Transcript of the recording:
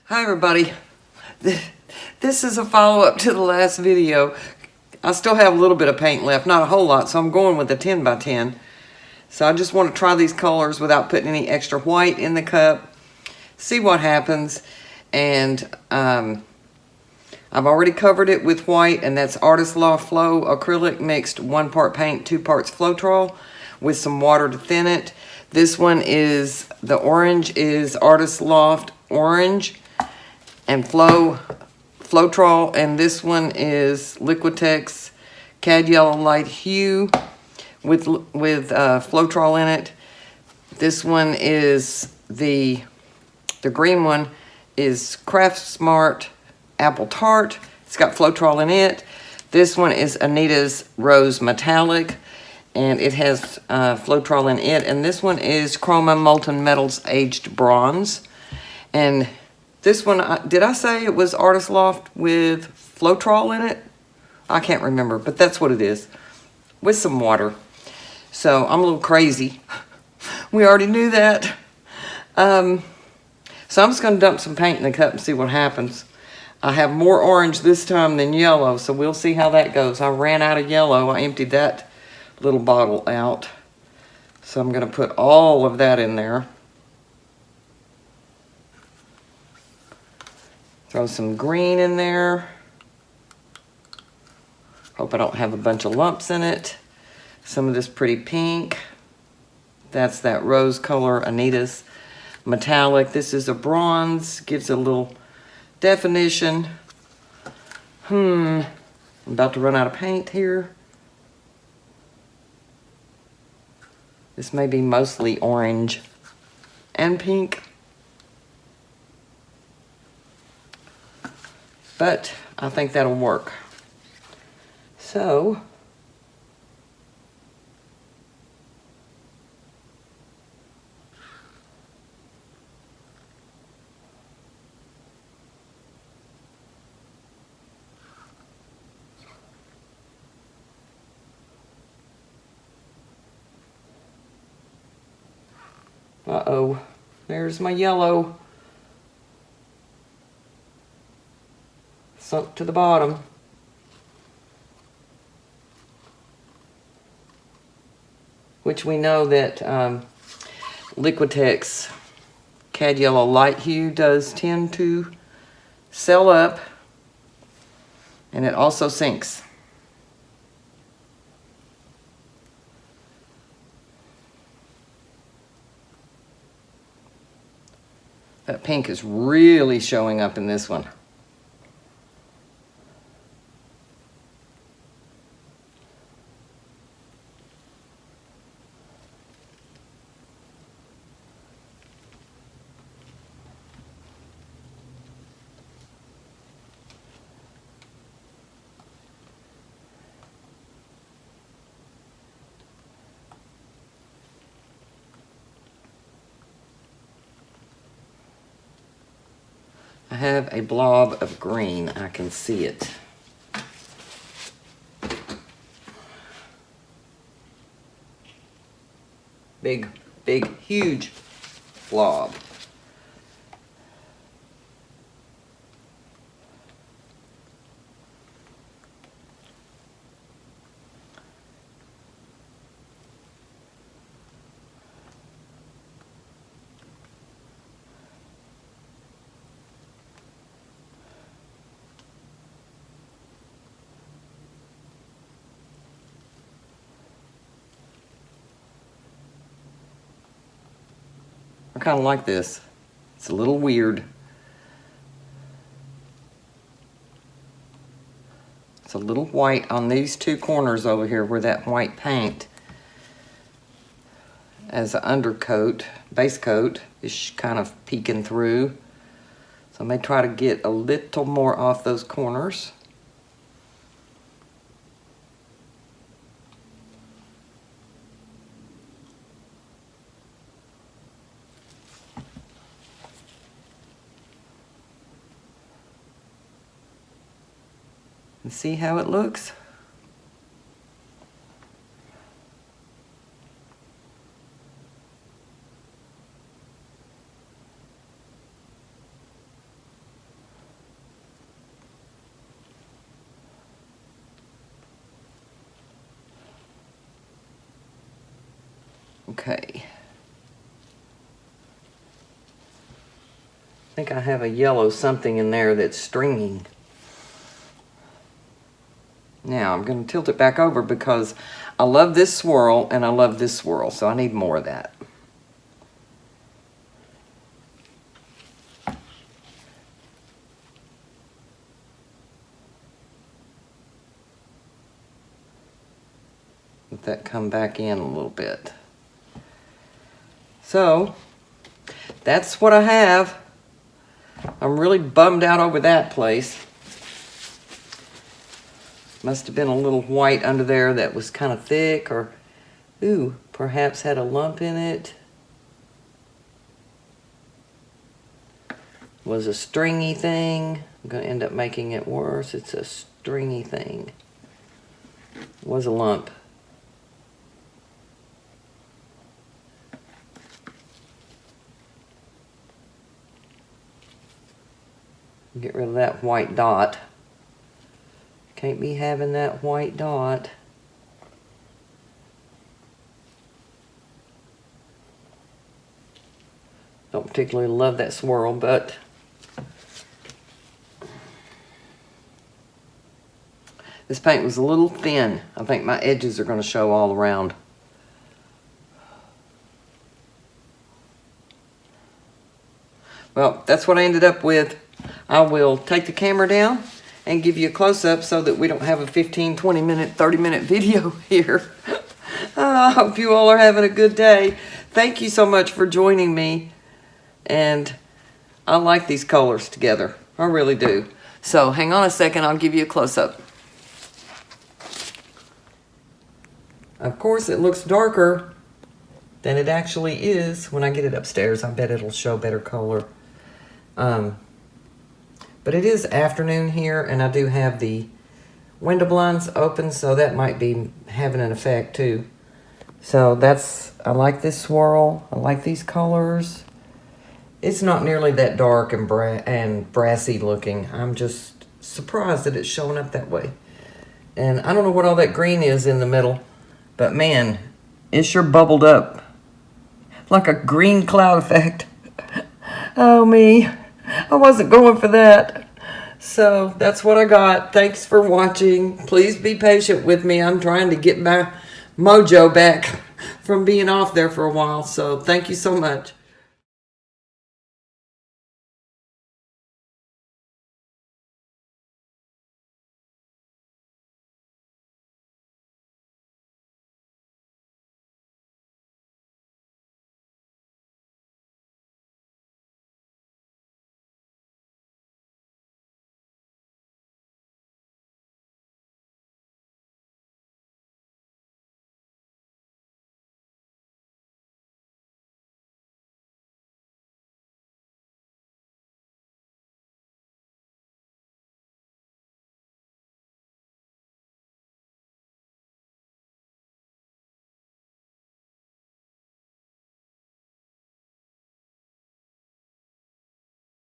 Hi everybody. This is a follow-up to the last video. I still have a little bit of paint left, not a whole lot, so I'm going with a 10 by 10. So I just want to try these colors without putting any extra white in the cup, see what happens. And I've already covered it with white, and that's Artist Loft Flow Acrylic mixed 1 part paint, 2 parts Floetrol with some water to thin it. This one is, the orange is Artist Loft Orange and Floetrol, and this one is Liquitex Cad Yellow Light Hue with Floetrol in it. This one is the green one is Craft Smart Apple Tart. It's got Floetrol in it. This one is Anita's Rose Metallic, and it has Floetrol in it. And this one is Chroma Molten Metals Aged Bronze. And this one, did I say it was Artist Loft with Floetrol in it? I can't remember, but that's what it is, with some water. So I'm a little crazy. We already knew that. So I'm just going to dump some paint in the cup and see what happens. I have more orange this time than yellow, so we'll see how that goes. I ran out of yellow. I emptied that little bottle out. So I'm going to put all of that in there. Throw some green in there. Hope I don't have a bunch of lumps in it. Some of this pretty pink. That's that rose color, Anita's Metallic. This is a bronze, gives a little definition. I'm about to run out of paint here. This may be mostly orange and pink. But I think that'll work. So, uh-oh, there's my yellow. Sunk to the bottom. Which we know that Liquitex Cad Yellow Light Hue does tend to sell up, and it also sinks. That pink is really showing up in this one. I have a blob of green. I can see it. Big, huge blob. I kind of like this. It's a little weird. It's a little white on these two corners over here where that white paint as an undercoat, base coat, is kind of peeking through. So I may try to get a little more off those corners. And see how it looks? Okay. I think I have a yellow something in there that's stringing. Now I'm going to tilt it back over because I love this swirl and I love this swirl, so I need more of that. Let that come back in a little bit. So that's what I have. I'm really bummed out over that place. Must have been a little white under there that was kind of thick, or, ooh, perhaps had a lump in it. Was a stringy thing. I'm going to end up making it worse. It's a stringy thing. Was a lump. Get rid of that white dot. Can't be having that white dot. Don't particularly love that swirl, but this paint was a little thin. I think my edges are going to show all around. Well, that's what I ended up with. I will take the camera down and give you a close-up so that we don't have a 15, 20 minute, 30 minute video here. I hope you all are having a good day. Thank you so much for joining me. And I like these colors together. I really do. So hang on a second, I'll give you a close-up. Of course, it looks darker than it actually is. When I get it upstairs, I bet it'll show better color. But it is afternoon here, and I do have the window blinds open, so that might be having an effect too. So I like this swirl. I like these colors. It's not nearly that dark and brassy looking. I'm just surprised that it's showing up that way. And I don't know what all that green is in the middle, but man, it sure bubbled up like a green cloud effect. Oh me, I wasn't going for that. So that's what I got. Thanks for watching. Please be patient with me. I'm trying to get my mojo back from being off there for a while. So thank you so much.